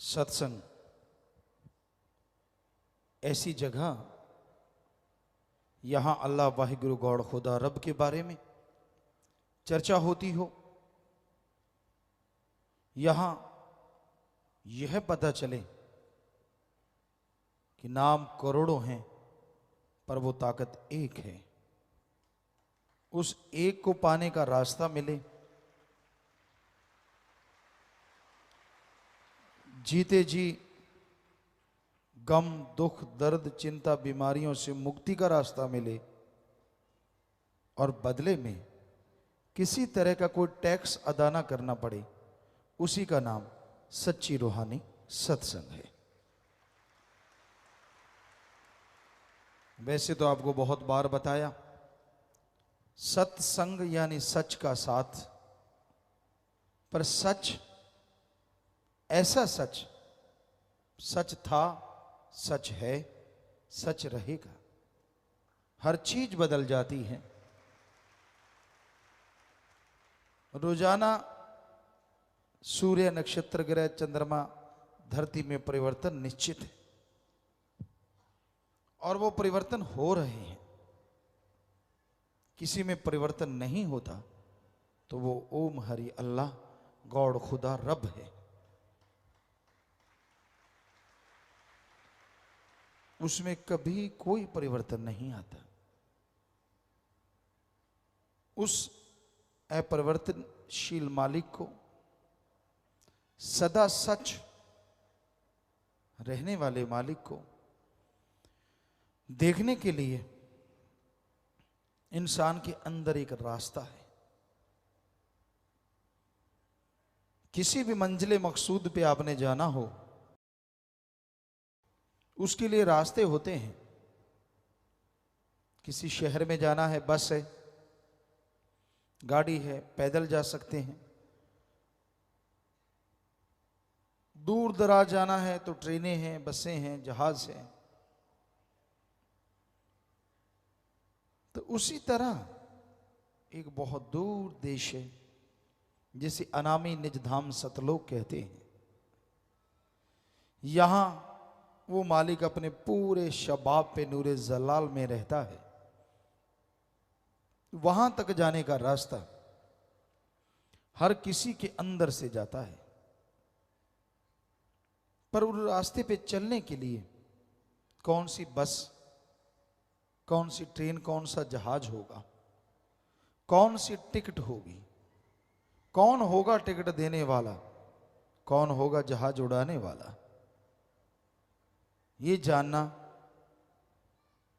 सत्संग ऐसी जगह यहां अल्लाह वाहिगुरु गौड़ खुदा रब के बारे में चर्चा होती हो, यहां यह पता चले कि नाम करोड़ों हैं पर वो ताकत एक है, उस एक को पाने का रास्ता मिले, जीते जी गम दुख दर्द चिंता बीमारियों से मुक्ति का रास्ता मिले और बदले में किसी तरह का कोई टैक्स अदा ना करना पड़े, उसी का नाम सच्ची रूहानी सत्संग है। वैसे तो आपको बहुत बार बताया, सत्संग यानी सच का साथ, पर सच ऐसा सच, सच था, सच है, सच रहेगा। हर चीज बदल जाती है, रोजाना सूर्य नक्षत्र ग्रह चंद्रमा धरती में परिवर्तन निश्चित है और वो परिवर्तन हो रहे हैं। किसी में परिवर्तन नहीं होता तो वो ओम हरि अल्लाह गौड़ खुदा रब है। उसमें कभी कोई परिवर्तन नहीं आता। उस अपरिवर्तनशील मालिक को, सदा सच रहने वाले मालिक को देखने के लिए इंसान के अंदर एक रास्ता है। किसी भी मंजिले मकसूद पे आपने जाना हो, उसके लिए रास्ते होते हैं। किसी शहर में जाना है, बस है, गाड़ी है, पैदल जा सकते हैं। दूर दराज जाना है तो ट्रेनें हैं, बसें हैं, जहाज हैं। तो उसी तरह एक बहुत दूर देश है जिसे अनामी निज धाम सतलोक कहते हैं। यहां वो मालिक अपने पूरे शबाब पे नूरे जलाल में रहता है। वहां तक जाने का रास्ता हर किसी के अंदर से जाता है, पर उस रास्ते पे चलने के लिए कौन सी बस, कौन सी ट्रेन, कौन सा जहाज होगा, कौन सी टिकट होगी, कौन होगा टिकट देने वाला, कौन होगा जहाज उड़ाने वाला, ये जानना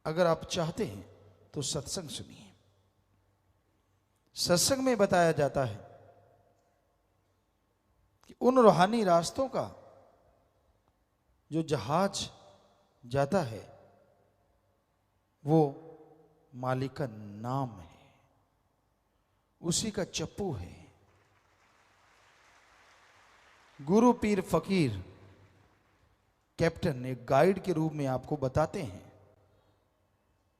अगर आप चाहते हैं तो सत्संग सुनिए। सत्संग में बताया जाता है कि उन रूहानी रास्तों का जो जहाज जाता है वो मालिक का नाम है, उसी का चप्पू है। गुरु पीर फकीर कैप्टन एक गाइड के रूप में आपको बताते हैं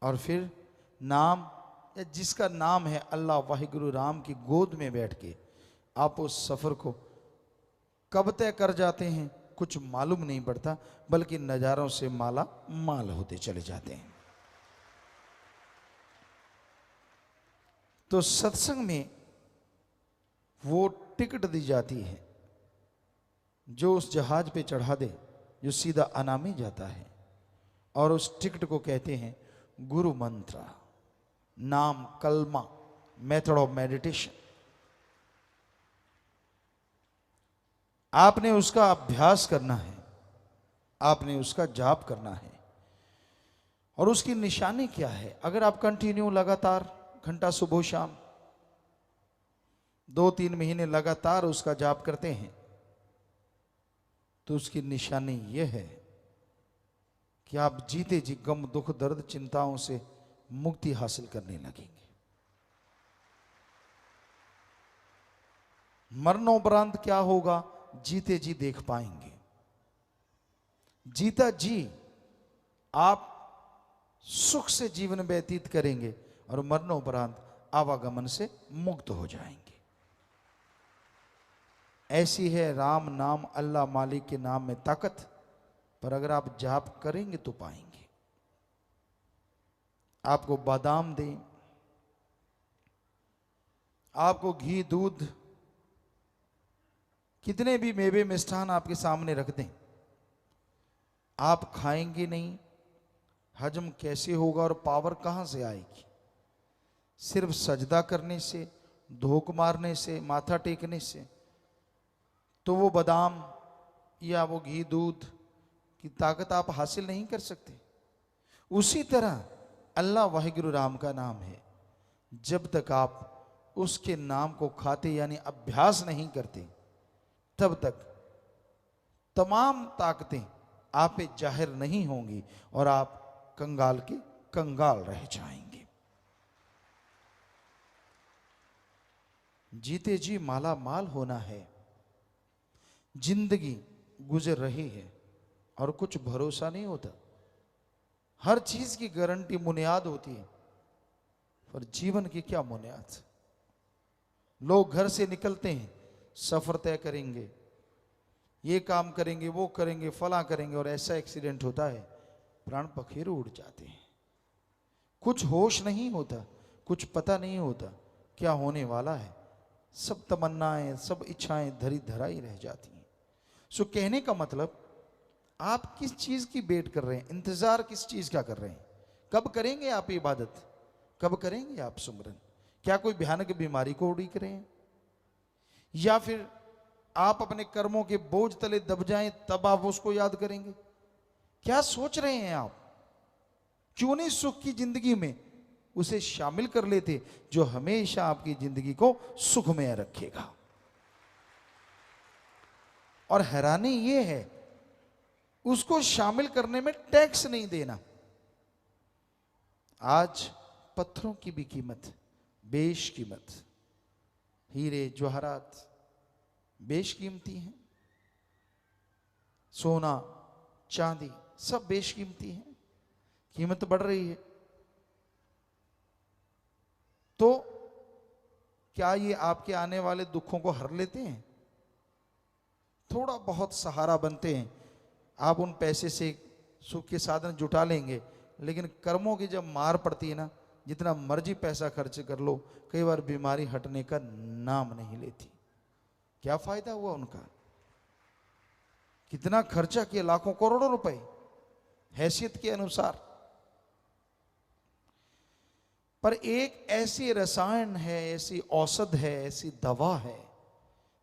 और फिर नाम या जिसका नाम है अल्लाह वाहिगुरु राम की गोद में बैठ के आप उस सफर को कब तय कर जाते हैं कुछ मालूम नहीं पड़ता, बल्कि नजारों से माला माल होते चले जाते हैं। तो सत्संग में वो टिकट दी जाती है जो उस जहाज पे चढ़ा दे, जो सीधा अनामी जाता है, और उस टिकट को कहते हैं गुरु मंत्र, नाम, कलमा, मेथड ऑफ मेडिटेशन। आपने उसका अभ्यास करना है, आपने उसका जाप करना है। और उसकी निशानी क्या है? अगर आप कंटिन्यू लगातार घंटा सुबह शाम 2-3 महीने लगातार उसका जाप करते हैं तो उसकी निशानी यह है कि आप जीते जी गम दुख दर्द चिंताओं से मुक्ति हासिल करने लगेंगे। मरणोपरांत क्या होगा, जीते जी देख पाएंगे। जीता जी आप सुख से जीवन व्यतीत करेंगे और मरणोपरांत आवागमन से मुक्त हो जाएंगे। ऐसी है राम नाम अल्लाह मालिक के नाम में ताकत, पर अगर आप जाप करेंगे तो पाएंगे। आपको बादाम दें, आपको घी दूध, कितने भी मेवे मिष्ठान आपके सामने रख दें, आप खाएंगे नहीं, हजम कैसे होगा और पावर कहां से आएगी? सिर्फ सजदा करने से, धोख मारने से, माथा टेकने से तो वो बादाम या वो घी दूध की ताकत आप हासिल नहीं कर सकते। उसी तरह अल्लाह वाहिगुरु राम का नाम है, जब तक आप उसके नाम को खाते यानी अभ्यास नहीं करते, तब तक तमाम ताकतें आप पे जाहिर नहीं होंगी और आप कंगाल के कंगाल रह जाएंगे। जीते जी माला माल होना है। जिंदगी गुजर रही है और कुछ भरोसा नहीं होता। हर चीज की गारंटी बुनियाद होती है, पर जीवन की क्या बुनियाद? लोग घर से निकलते हैं, सफर तय करेंगे, ये काम करेंगे, वो करेंगे, फला करेंगे, और ऐसा एक्सीडेंट होता है प्राण पखेरु उड़ जाते हैं। कुछ होश नहीं होता, कुछ पता नहीं होता क्या होने वाला है। सब तमन्नाएं, सब इच्छाएं धरी धराई रह जाती हैं। सो कहने का मतलब, आप किस चीज की वेट कर रहे हैं, इंतजार किस चीज का कर रहे हैं? कब करेंगे आप इबादत? कब करेंगे आप सुमरन? क्या कोई भयानक बीमारी को उड़ीक रहे हैं, या फिर आप अपने कर्मों के बोझ तले दब जाएं तब आप उसको याद करेंगे? क्या सोच रहे हैं आप? क्यों नहीं सुख की जिंदगी में उसे शामिल कर लेते जो हमेशा आपकी जिंदगी को सुखमय रखेगा? और हैरानी यह है, उसको शामिल करने में टैक्स नहीं देना। आज पत्थरों की भी कीमत बेशकीमत, हीरे जवाहरात बेशकीमती हैं, सोना चांदी सब बेशकीमती हैं, कीमत बढ़ रही है। तो क्या ये आपके आने वाले दुखों को हर लेते हैं? थोड़ा बहुत सहारा बनते हैं। आप उन पैसे से सुख के साधन जुटा लेंगे, लेकिन कर्मों की जब मार पड़ती है ना, जितना मर्जी पैसा खर्च कर लो, कई बार बीमारी हटने का नाम नहीं लेती। क्या फायदा हुआ उनका? कितना खर्चा किया, लाखों करोड़ों रुपए हैसियत के अनुसार। पर एक ऐसी रसायन है, ऐसी औषध है, ऐसी दवा है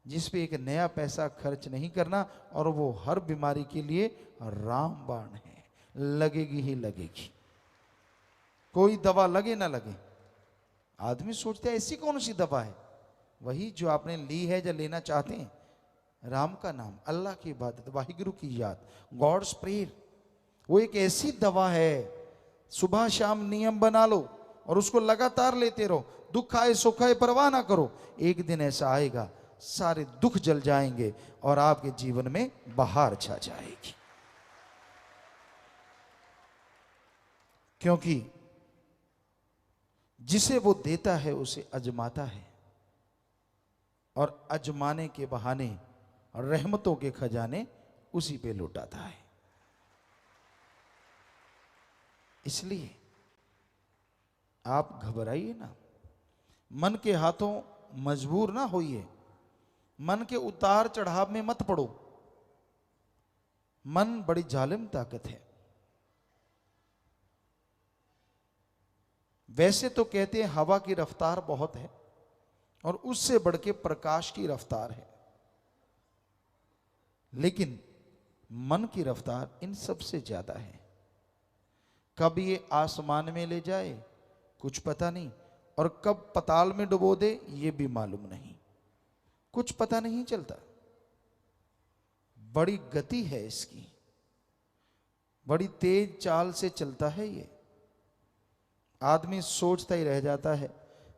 जिस पे एक नया पैसा खर्च नहीं करना, और वो हर बीमारी के लिए रामबाण है, लगेगी ही लगेगी। कोई दवा लगे ना लगे, आदमी सोचते हैं ऐसी कौन सी दवा है? वही जो आपने ली है, जो लेना चाहते हैं, राम का नाम, अल्लाह की इबादत, वाहिगुरु की याद, गॉड्स प्रेयर। वो एक ऐसी दवा है, सुबह शाम नियम बना लो और उसको लगातार लेते रहो। दुख आए सुख आए परवाह ना करो, एक दिन ऐसा आएगा सारे दुख जल जाएंगे और आपके जीवन में बहार छा जाएगी। क्योंकि जिसे वो देता है उसे अजमाता है, और अजमाने के बहाने रहमतों के खजाने उसी पे लुटाता है। इसलिए आप घबराइए ना, मन के हाथों मजबूर ना होइए, मन के उतार चढ़ाव में मत पड़ो। मन बड़ी जालिम ताकत है। वैसे तो कहते हैं हवा की रफ्तार बहुत है, और उससे बढ़ के प्रकाश की रफ्तार है, लेकिन मन की रफ्तार इन सबसे ज्यादा है। कब ये आसमान में ले जाए कुछ पता नहीं, और कब पताल में डुबो दे ये भी मालूम नहीं, कुछ पता नहीं चलता। बड़ी गति है इसकी, बड़ी तेज चाल से चलता है ये। आदमी सोचता ही रह जाता है,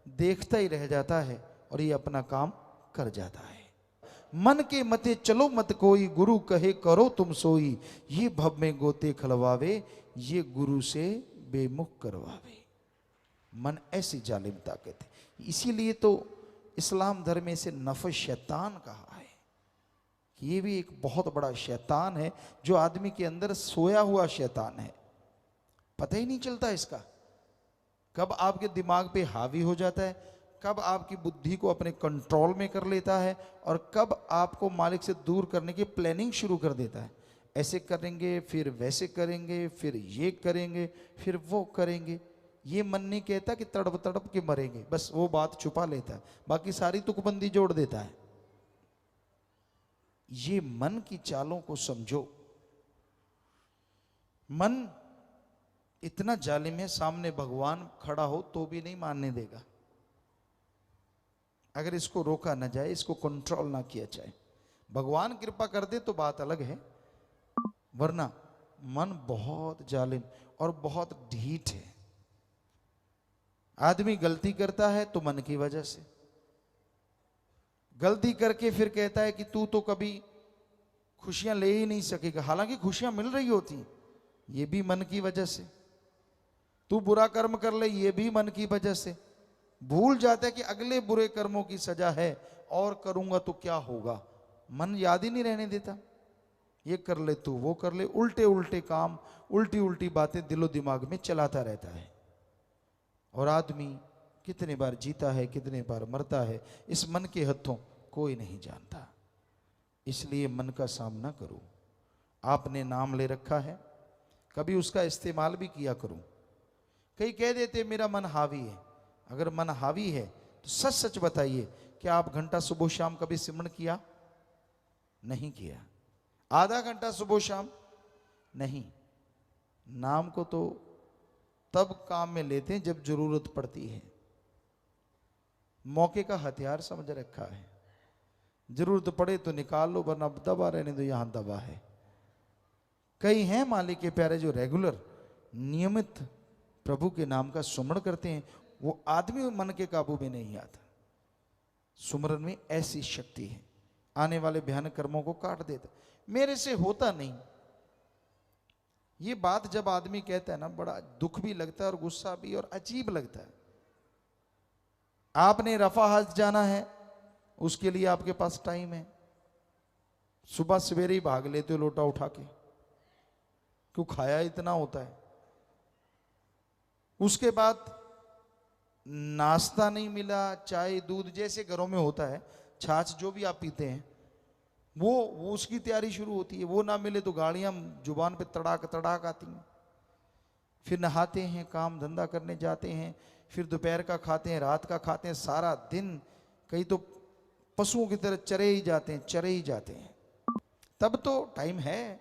देखता ही रह जाता है, और ये अपना काम कर जाता है। मन के मते चलो मत कोई, गुरु कहे करो तुम सोई, ये भव में गोते खलवावे, ये गुरु से बेमुख करवावे। मन ऐसी जालिम ताकत है। इसीलिए तो इस्लाम धर्म में इसे नफ्स शैतान कहा है। ये भी एक बहुत बड़ा शैतान है जो आदमी के अंदर सोया हुआ शैतान है, पता ही नहीं चलता इसका, कब आपके दिमाग पे हावी हो जाता है, कब आपकी बुद्धि को अपने कंट्रोल में कर लेता है और कब आपको मालिक से दूर करने की प्लानिंग शुरू कर देता है। ऐसे करेंगे, फिर वैसे करेंगे, फिर ये करेंगे, फिर वो करेंगे। ये मन नहीं कहता कि तड़प तड़प के मरेंगे, बस वो बात छुपा लेता है, बाकी सारी तुकबंदी जोड़ देता है। ये मन की चालों को समझो। मन इतना जालिम है, सामने भगवान खड़ा हो तो भी नहीं मानने देगा अगर इसको रोका ना जाए, इसको कंट्रोल ना किया जाए। भगवान कृपा कर दे तो बात अलग है, वरना मन बहुत जालिम और बहुत ढीठ है। आदमी गलती करता है तो मन की वजह से, गलती करके फिर कहता है कि तू तो कभी खुशियां ले ही नहीं सकेगा, हालांकि खुशियां मिल रही होती, ये भी मन की वजह से। तू बुरा कर्म कर ले, ये भी मन की वजह से। भूल जाता है कि अगले बुरे कर्मों की सजा है और करूंगा तो क्या होगा, मन याद ही नहीं रहने देता। ये कर ले तू, वो कर ले, उल्टे उल्टे काम, उल्टी उल्टी बातें दिलो दिमाग में चलाता रहता है। और आदमी कितने बार जीता है, कितने बार मरता है, इस मन के हथों कोई नहीं जानता। इसलिए मन का सामना करो। आपने नाम ले रखा है, कभी उसका इस्तेमाल भी किया करो। कई कह देते मेरा मन हावी है। अगर मन हावी है तो सच सच बताइए, क्या आप घंटा सुबह शाम कभी सिमरन किया? नहीं किया। आधा घंटा सुबह शाम नहीं। नाम को तो तब काम में लेते हैं जब जरूरत पड़ती है, मौके का हथियार समझ रखा है। जरूरत पड़े तो निकाल लो, वरना दबा रहने दो, यहां दबा है। कई हैं मालिक के प्यारे जो रेगुलर नियमित प्रभु के नाम का सुमरण करते हैं, वो आदमी मन के काबू में नहीं आता। सुमरण में ऐसी शक्ति है, आने वाले भयानक कर्मों को काट देता। मेरे से होता नहीं, ये बात जब आदमी कहता है ना, बड़ा दुख भी लगता है और गुस्सा भी और अजीब लगता है। आपने रफा हज जाना है, उसके लिए आपके पास टाइम है, सुबह सवेरे ही भाग लेते हो लोटा उठा के, क्यों खाया इतना होता है। उसके बाद नाश्ता नहीं मिला, चाय दूध जैसे घरों में होता है, छाछ जो भी आप पीते हैं, वो उसकी तैयारी शुरू होती है। वो ना मिले तो गाड़ियां जुबान पे तड़ाक तड़ाक आती हैं। फिर नहाते हैं, काम धंधा करने जाते हैं, फिर दोपहर का खाते हैं, रात का खाते हैं, सारा दिन कहीं तो पशुओं की तरह चरे ही जाते हैं, चरे ही जाते हैं। तब तो टाइम है,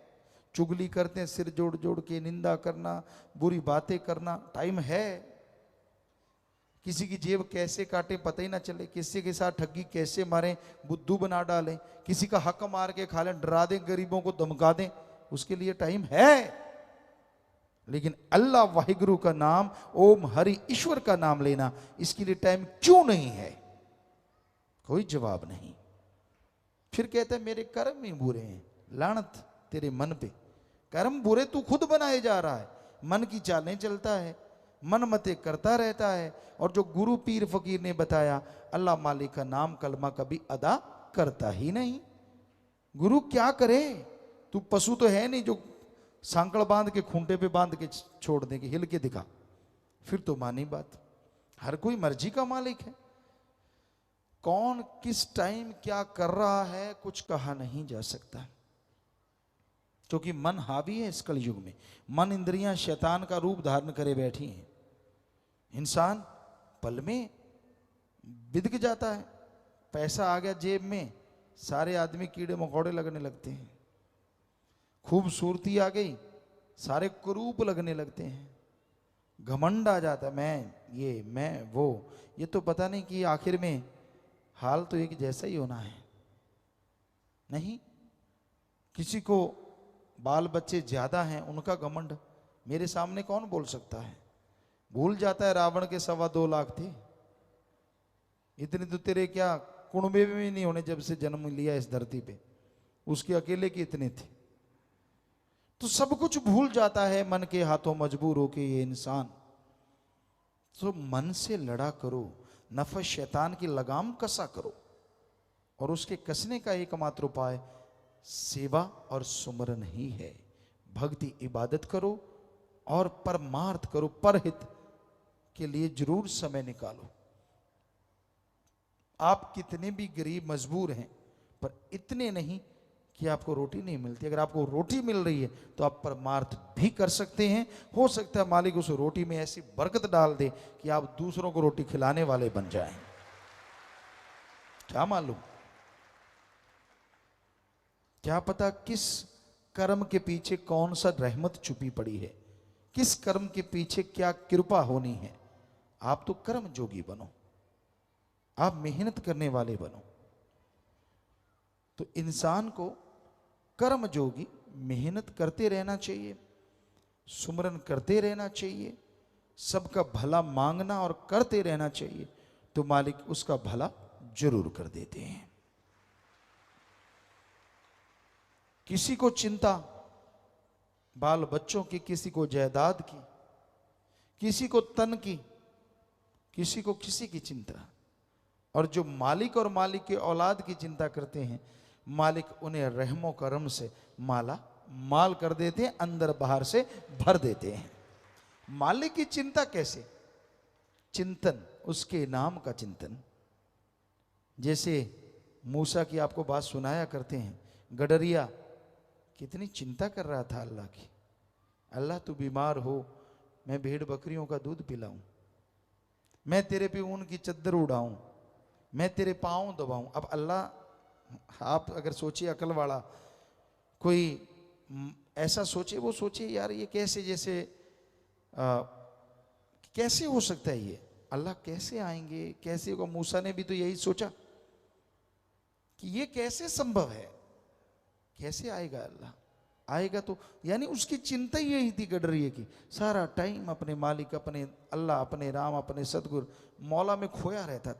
चुगली करते हैं, सिर जोड़ जोड़ के निंदा करना, बुरी बातें करना, टाइम है। किसी की जेब कैसे काटे पता ही ना चले, किसी के साथ ठगी कैसे मारें, बुद्धू बना डालें, किसी का हक मार के खा लें, डरा दें, गरीबों को धमका दें, उसके लिए टाइम है। लेकिन अल्लाह वाहिगुरु का नाम, ओम हरि ईश्वर का नाम लेना, इसके लिए टाइम क्यों नहीं है? कोई जवाब नहीं। फिर कहते हैं मेरे कर्म ही बुरे हैं। लानत तेरे मन पे, कर्म बुरे तू खुद बनाए जा रहा है। मन की चालें चलता है, मन मते करता रहता है। और जो गुरु पीर फकीर ने बताया, अल्लाह मालिक का नाम कलमा कभी अदा करता ही नहीं। गुरु क्या करे? तू पशु तो है नहीं जो सांकड़ बांध के खूंटे पे बांध के छोड़ दे कि हिल के दिखा, फिर तो मानी बात। हर कोई मर्जी का मालिक है। कौन किस टाइम क्या कर रहा है कुछ कहा नहीं जा सकता, क्योंकि मन हावी है इस कलयुग में। मन इंद्रियां शैतान का रूप धारण करे बैठी हैं। इंसान पल में बिदक जाता है। पैसा आ गया जेब में, सारे आदमी कीड़े मकोड़े लगने लगते हैं। खूबसूरती आ गई, सारे कुरूप लगने लगते हैं। घमंड आ जाता है, मैं ये मैं वो। ये तो पता नहीं कि आखिर में हाल तो एक जैसा ही होना है। नहीं, किसी को बाल बच्चे ज्यादा हैं, उनका घमंड मेरे सामने कौन बोल सकता है? भूल जाता है रावण के 2.25 लाख थे। इतने तो तेरे क्या कुणबे में भी नहीं होने जब से जन्म लिया इस धरती पे, उसके अकेले के इतने थे। तो सब कुछ भूल जाता है मन के हाथों मजबूर होके ये इंसान। तो मन से लड़ा करो, नफस शैतान की लगाम कसा करो, और उसके कसने का एकमात्र उपाय सेवा और सुमरन ही है। भक्ति इबादत करो और परमार्थ करो, परहित के लिए जरूर समय निकालो। आप कितने भी गरीब मजबूर हैं, पर इतने नहीं कि आपको रोटी नहीं मिलती। अगर आपको रोटी मिल रही है तो आप परमार्थ भी कर सकते हैं। हो सकता है मालिक उस रोटी में ऐसी बरकत डाल दे कि आप दूसरों को रोटी खिलाने वाले बन जाएं। क्या मालूम, क्या पता किस कर्म के पीछे कौन सा रहमत छुपी पड़ी है, किस कर्म के पीछे क्या कृपा होनी है। आप तो कर्म जोगी बनो, आप मेहनत करने वाले बनो। तो इंसान को कर्म जोगी मेहनत करते रहना चाहिए, सुमरन करते रहना चाहिए, सबका भला मांगना और करते रहना चाहिए, तो मालिक उसका भला जरूर कर देते हैं। किसी को चिंता बाल बच्चों की, किसी को जायदाद की, किसी को तन की, किसी को किसी की चिंता, और जो मालिक और मालिक के औलाद की चिंता करते हैं, मालिक उन्हें रहमो करम से माला माल कर देते हैं, अंदर बाहर से भर देते हैं। मालिक की चिंता कैसे? चिंतन, उसके नाम का चिंतन। जैसे मूसा की आपको बात सुनाया करते हैं, गडरिया कितनी चिंता कर रहा था अल्लाह की। अल्लाह तू बीमार हो, मैं भेड़ बकरियों का दूध पिलाऊं, मैं तेरे पे ऊन की चद्दर उड़ाऊं, मैं तेरे पांव दबाऊं। अब अल्लाह, आप अगर सोचिए अकल वाला कोई ऐसा सोचे, वो सोचे यार ये कैसे, जैसे कैसे हो सकता है ये, अल्लाह कैसे आएंगे, कैसे होगा। मूसा ने भी तो यही सोचा कि ये कैसे संभव है, कैसे आएगा अल्लाह, आएगा तो, यानी उसकी चिंता ही यही थी गडरिए की। सारा टाइम अपने मालिक, अपने अल्लाह, अपने राम, अपने सदगुरु मौला में खोया रहता था।